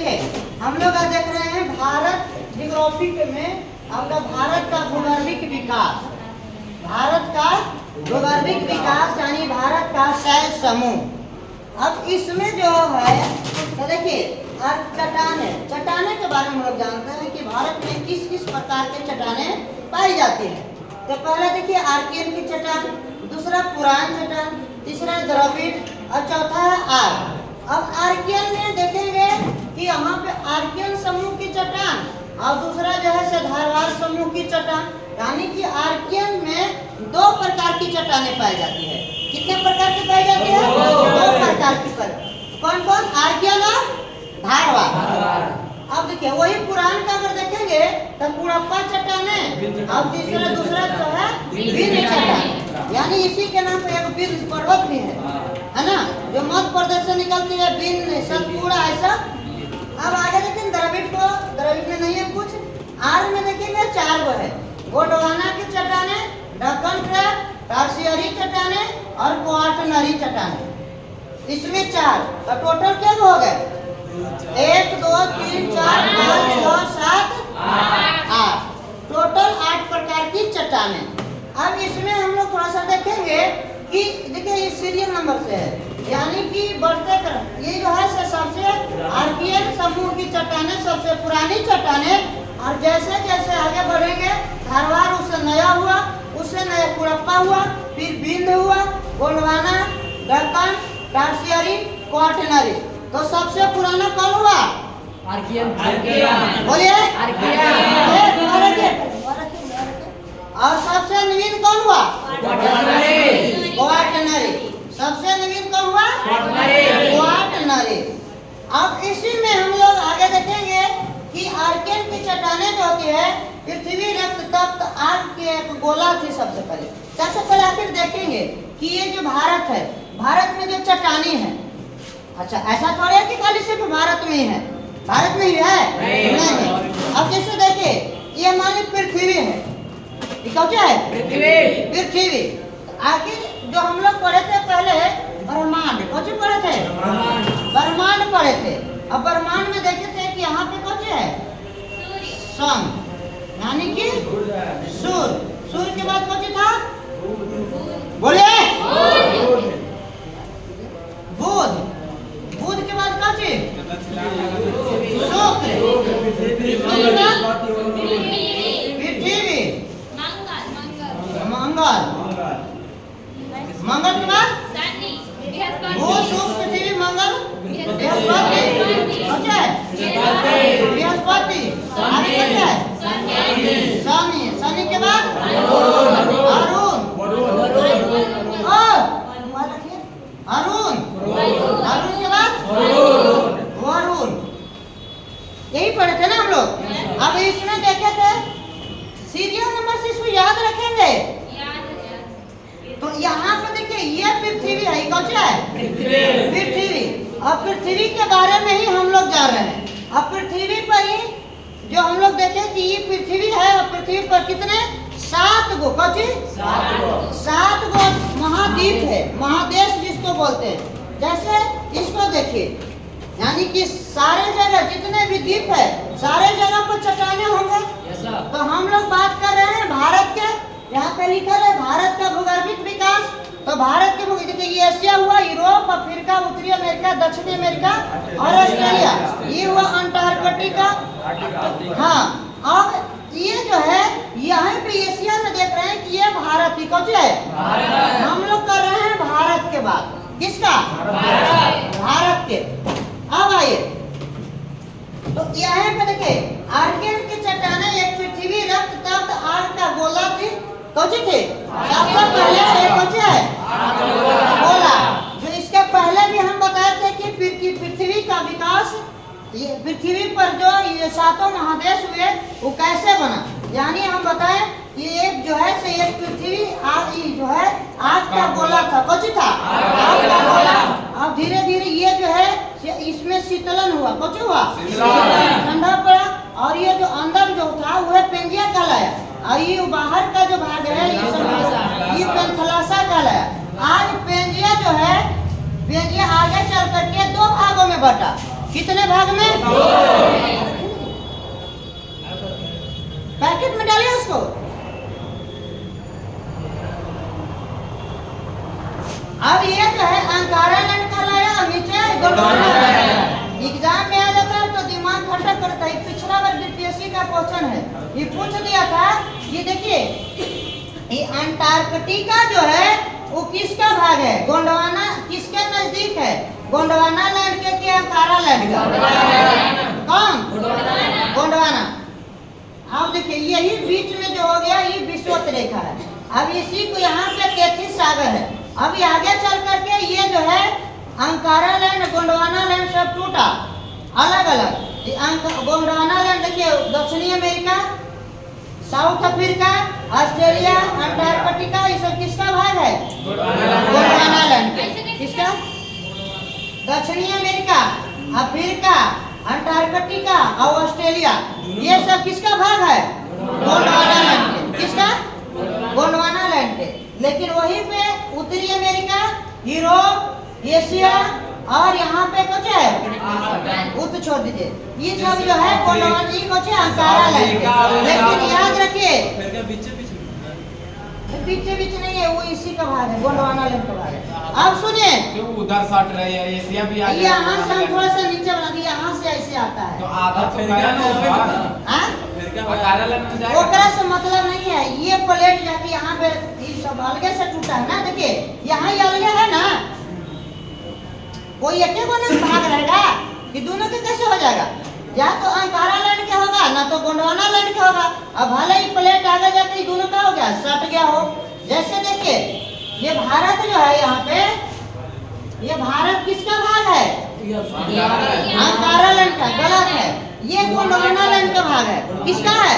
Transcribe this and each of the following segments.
देखिए हम लोग आज देख रहे हैं भारत जियोग्राफी में आपका भारत का भूगर्भिक विकास, भारत का भूगर्भिक विकास यानी भारत का शैल समूह। अब इसमें जो है तो देखिए चट्टाने के बारे में हम लोग जानते हैं कि भारत में किस किस प्रकार के चट्टानें पाई जाती हैं। तो पहला देखिए आर्कियन की चट्टान, दूसरा पुरान चट्टान, तीसरा द्रविड़ और चौथा है आर्क। अब आर्कियन में देखेंगे कि यहाँ पे आर्कियन समूह की चट्टान और दूसरा जो है से धारवाड़ समूह की चट्टान, यानी कि आर्कियन में दो प्रकार की चट्टानें पाई जाती है। कितने प्रकार की पाई जाती है? दो प्रकार की। कौन कौन? आर्कियन और धारवाड़। अब देखिए वही पुरान का अगर देखेंगे तो पुरप्पा चट्टानें, अब दूसरा जो है विंध्य चट्टान, यानी इसी के नाम पे एक विंध्य पर्वत भी है ना, जो मध्य प्रदेश से निकलती है, विंध्य सतपुड़ा ऐसा। अब आगे देखें द्रविड़ में नहीं है कुछ। आर में देखेंगे 4 गो है, गोंडवाना की चट्टानें, दक्कन ट्रैप, टर्शियरी चट्टानें और क्वाटरनरी चट्टानें। इसमें 4 तो टोटल क्या हो गए? 1 2 3 4 5 6 7 8, टोटल 8 प्रकार की चट्टानें। अब इसमें हम लोग थोड़ा सा देखेंगे कि देखिए ये सीरियल नंबर से है, यानी कि बढ़ते क्रम। ये जो है सबसे आर्कियन समूह की चट्टानें सबसे पुरानी चट्टानें, और जैसे जैसे आगे बढ़ेंगे धारवाड़ उससे नया हुआ, उससे नया पुरप्पा हुआ, फिर विंध्य हुआ, गोंडवाना, दक्कन, टर्शियरी, क्वाटरनरी। तो सबसे पुराना कौन हुआ? आर्कियन। बोलिए आर्कियन। और सबसे नवीन कौन हुआ? क्वाटरनरी। सबसे नवीन कौन हुआ? क्वाटरनरी। अब इसी में हम लोग आगे देखेंगे कि आर्कियन की चट्टानें जो होती है पृथ्वी रक्त तप्त आग की एक गोला थी सबसे पहले आखिर देखेंगे कि ये जो भारत है, भारत में जो चट्टानी है, अच्छा ऐसा थोड़ा है कि खाली सिर्फ भारत में ही है, भारत में ही है नहीं। अब जैसे देखिए ये हमारी पृथ्वी है, ये क्या है? पृथ्वी। आखिर जो हम लोग पढ़े थे पहले ब्रह्मांड, कौन पढ़े थे? ब्रह्मांड पढ़े थे। अब ब्रह्मांड में देखे थे कि यहाँ पे कौन है? सन, यानी कि सूर्य। सूर्य के बाद कौन था? बोलिए बुध। बुध के बाद कौन? शुक्र। पृथ्वी। मंगल। मंगल के बाद बुध, शुक्र, पृथ्वी, मंगल, बृहस्पति। आगे क्या है? शनि। शनि के बाद अरुण। अरुण के बाद वरुण। यही पढ़े थे ना हम लोग। अब इसमें देखे थे सीरियल नंबर से इसको याद रखेंगे। तो यहाँ पे देखिए ये पृथ्वी है, कौन सा है? पृथ्वी। अब पृथ्वी के बारे में ही हम लोग जा रहे हैं। अब पृथ्वी पर ही जो हम लोग देखें कि ये पृथ्वी है, और पृथ्वी पर कितने? 7 गो। कौन? 7 गो महाद्वीप है, महादेश जिसको बोलते हैं। जैसे इसको देखिए, यानी कि सारे जगह जितने भी द्वीप है सारे जगह पर चट्टानें होंगे। तो हम लोग बात कर रहे हैं भारत के, यहाँ पे लिखा है भारत का भूगर्भिक विकास। तो भारत के देखिए एशिया हुआ, यूरोप, अफ्रीका, उत्तरी अमेरिका, दक्षिणी अमेरिका और ऑस्ट्रेलिया, ये हुआ अंटार्कटिका। हाँ, अब ये जो है यहाँ पे एशिया में देख रहे हैं कि ये भारत ही कौन है? हम लोग कर रहे हैं भारत के बाद किसका? भारत के। अब आइए तो यहाँ पे देखिए आर्कियन की चट्टानें एक पृथ्वी रक्त तप्त आग का गोला थी। कौन थे? सबसे पहले कौन है? गोला। जो इसके पहले भी हम बताए थे कि पृथ्वी का विकास, ये पृथ्वी पर जो ये 7 महादेश हुए वो कैसे बना, यानी हम बताएं कि एक जो है से एक पृथ्वी आग जो है आग का गोला था। कौन था? आग का गोला। अब धीरे धीरे ये जो है इसमें शीतलन हुआ। कौन हुआ? ठंडा पड़ा, और ये जो अंदर जो था वह पेंजिया कहलाया, और ये बाहर का जो भाग है ये पेंथलासा कहलाया। आज पेंजिया जो है, पेंजिया आगे चल करके 2 भागों में बटा। कितने भाग में? पैकेट में डालिए उसको। अब ये जो है अंकारा लैंड का लाया और नीचे गोंडवाना लैंड। एग्जाम में आ जाता है तो दिमाग खटक करता है। पिछला बार बीपीएससी का क्वेश्चन है, ये पूछ दिया था। ये देखिए, ये अंटार्कटिका जो है वो किसका भाग है? गोंडवाना किसके नजदीक है? गोंडवाना लैंड के अंकारा लैंड का? कौन? गोंडवाना। अब देखिए, यही बीच में जो हो गया ये विषुवत रेखा है। अब इसी को यहाँ पे तैतीस सागर है। अभी आगे चल करके ये जो है अंकारा लैंड, गोंडवाना लैंड सब टूटा अलग अलग। गोंडवाना लैंड देखिए, दक्षिणी America, south Africa, Australia, Antarctica, ये सब किसका भाग है? गोंडवाना लैंड। किसका? दक्षिणी अमेरिका, अफ्रीका, अंटार्कटिका और ऑस्ट्रेलिया, ये सब किसका भाग है? गोंडवाना लैंड। किसका? गोंडवाना लैंड के। लेकिन वहीं पे उत्तरी अमेरिका, यूरोप, एशिया और यहाँ पे कुछ है उत्तर छोड़ दीजिए, ये सब जो है गोंडवाना जी कुछ है अंकारा लैंड। लेकिन याद रखिए पीछे बीच नहीं है, वो इसी का भाग है, गोंडवाना लैंड का भाग है। अब सुनिए, क्यों उधर सट रहे हैं? एशिया भी आ गया। यहाँ से हम थोड़ा सा नीचे बना दिए, यहाँ से ऐसे आता है तो आधा तो गया ना होगा। हाँ? अंकारा लैंड में जाएगा। ओकरा से मतलब नहीं है। ये प्लेट जाके यहाँ पे ये सब अलगे से टूटा है ना। देखिए यहाँ ये अलगे है ना, कोई एक भाग रहेगा कि दोनों के कैसे हो जाएगा? या तो अंकारा लैंड के होगा ना तो गोंडवाना लैंड के होगा। अब भले ही प्लेट आगे जाके दोनों का हो गया, सट गया हो। जैसे देखिए, ये भारत जो है यहाँ पे, ये भारत किसका भाग है? अंकारा लैंड का। गलत है, ये गोंडवाना लैंड का भाग है। किसका है?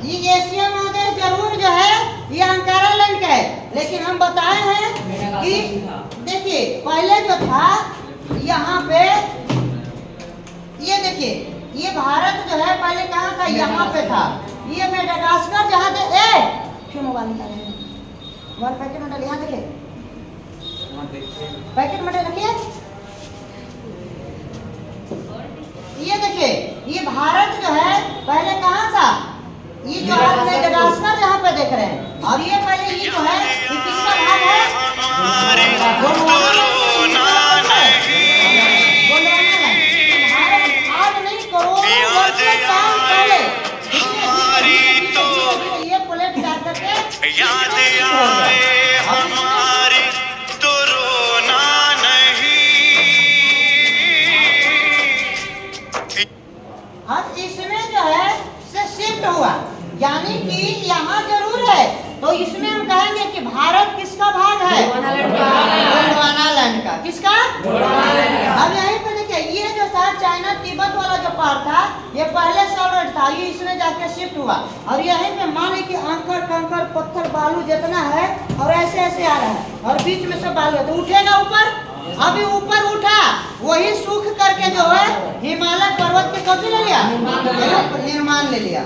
ये एशिया महादेश जरूर जो है ये अंकारा लैंड का है। लेकिन हम बताए हैं कि देखिए पहले जो था यहाँ पे, ये देखिए ये भारत जो है पहले कहाँ था? यहाँ पे था। ये मेडागास्कर जहाँ पे क्यों मोबाइल निकाले? मोबाइल पैकेट में डालिए, यहाँ देखिए पैकेट में रखिए। ये देखिए, ये भारत जो है पहले कहाँ था? ये जो आप मेडागास्कर जहाँ पे देख रहे हैं, और ये पहले ये जो है ये किसका भाग है? गोंडवाना लैंड। भारत आज नहीं, करोड़ों वर्षों साल पहले ये प्लेट डाल करके याद आए हमारी तो रोना नहीं। अब इसमें जो है से शिफ्ट हुआ, यानी कि यहाँ जरूर है तो इसमें हम कहेंगे कि भारत किसका भाग है? गोंडवाना लैंड का। किसका? अब यहीं पे देखिए, ये जो था चाइना तिब्बत वाला जो पार्ट था, ये पहले सॉलिड था, ये इसमें जाके शिफ्ट हुआ। और यहीं पे मान कि अंकर कंकर पत्थर बालू जितना है और ऐसे ऐसे आ रहा है और बीच में सब बालू है, तो उठेगा ऊपर। अभी ऊपर उठा, वही सूख करके जो है हिमालय पर्वत के कब्जे ले लिया, निर्माण ले लिया।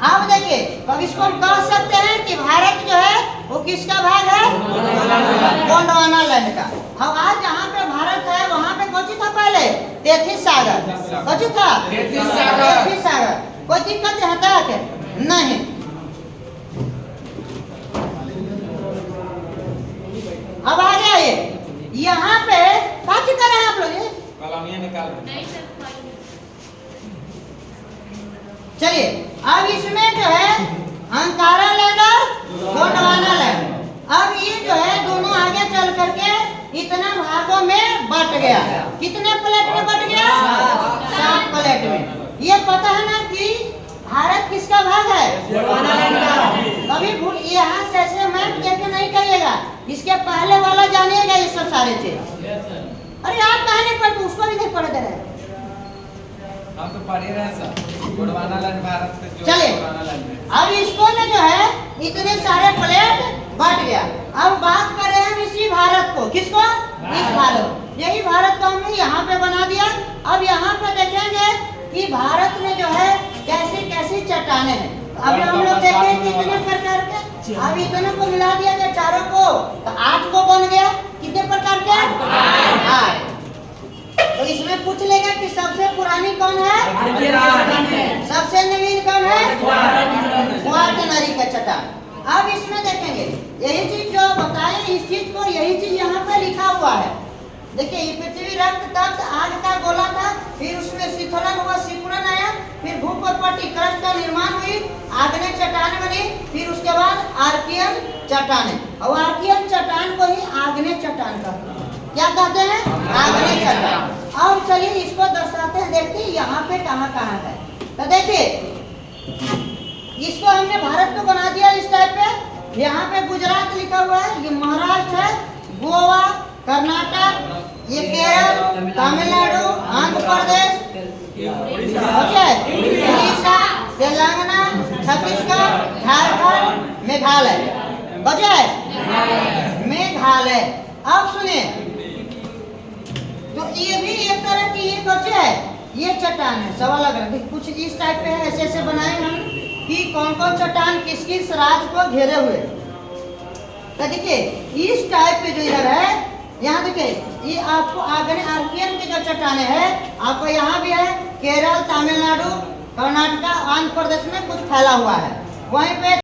अब देखिए, अब इसको हम कह सकते हैं कि भारत जो है वो किसका भाग है? गोंडवाना लैंड का। अब आज जहाँ पे भारत है वहाँ पे कौन था पहले? 33 सागर। कौन था? 33 सागर। कोई दिक्कत है क्या? नहीं। अब आ गया ये, यहाँ पे बात कर रहे हैं आप लोग, कलमिया निकाल। चलिए अब इसमें जो है अंकारा लैंड और गोंडवाना लैंड। अब ये जो है दोनों आगे चल करके इतना भागों में बट गया। कितने प्लेट में बट गया? 7 प्लेट में। ये पता है ना कि भारत किसका भाग है? गोंडवाना लैंड का। कभी भूल यहाँ से ऐसे मैप करके नहीं करिएगा, इसके पहले वाला जानिएगा ये सब सारे चीज। अरे आप कहने पर तो उसको भी नहीं पढ़ दे रहे। हम तो पढ़ ही रहे सर, गोंडवाना लैंड भारत से जो चलिए गोंडवाना लैंड में। अब इसको में जो है इतने सारे प्लेट बट गया। अब बात कर रहे हैं इसी भारत को। किसको? इस भारत। यही भारत को हमने यहाँ पे बना दिया। अब यहाँ पे देखेंगे कि भारत में जो है कैसी कैसी चट्टाने हैं। अभी हम लोग देखें कितने प्रकार के, अब इतने को मिला दिया जाए चारों को तो 8 को बन गया। कितने प्रकार के? 8। इसमें पूछ लेगा कि सबसे पुरानी कौन है, आर्कियन की चट्टान है। सबसे नवीन कौन है, क्वाटरनरी। क्वाटरनरी का चट्टान। अब इसमें देखेंगे यही चीज जो बताए, इस चीज को यही चीज यहाँ पे लिखा हुआ है। देखिए ये पृथ्वी रक्त तप्त आग का गोला था, फिर उसमें शीतलन हुआ, सिकुड़न आया, फिर भूप और पट्टी क्रस्ट का निर्माण हुई, आग्नेय चट्टान बनी, फिर उसके बाद आर्कियन चट्टान। और आर्कियन चट्टान को ही आग्नेय चट्टान कहते हैं। क्या कहते हैं, आग्नेय चट्टान। अब चलिए इसको दर्शाते हैं, देखते हैं यहाँ पे कहाँ कहाँ है। तो देखिए इसको हमने भारत को बना दिया इस टाइप पे। यहाँ पे गुजरात लिखा हुआ है, ये महाराष्ट्र है, गोवा, कर्नाटक, ये केरल, तमिलनाडु, आंध्र प्रदेश, उड़ीसा, तेलंगाना, छत्तीसगढ़, झारखंड, मेघालय। बचे मेघालय। अब सुनिए, तो ये भी एक तरह की ये बचे है, ये चट्टान है। सवाल अगर कुछ इस टाइप पे है, ऐसे ऐसे बनाए हम कि कौन कौन चट्टान किस किस राज्य को घेरे हुए। तो देखिए इस टाइप पे जो इधर है, यहाँ देखिए ये आपको आग्नेय आर्कियन के जो चट्टाने हैं आपको यहाँ भी है, केरल, तमिलनाडु, कर्नाटक, आंध्र प्रदेश में कुछ फैला हुआ है। वहीं पे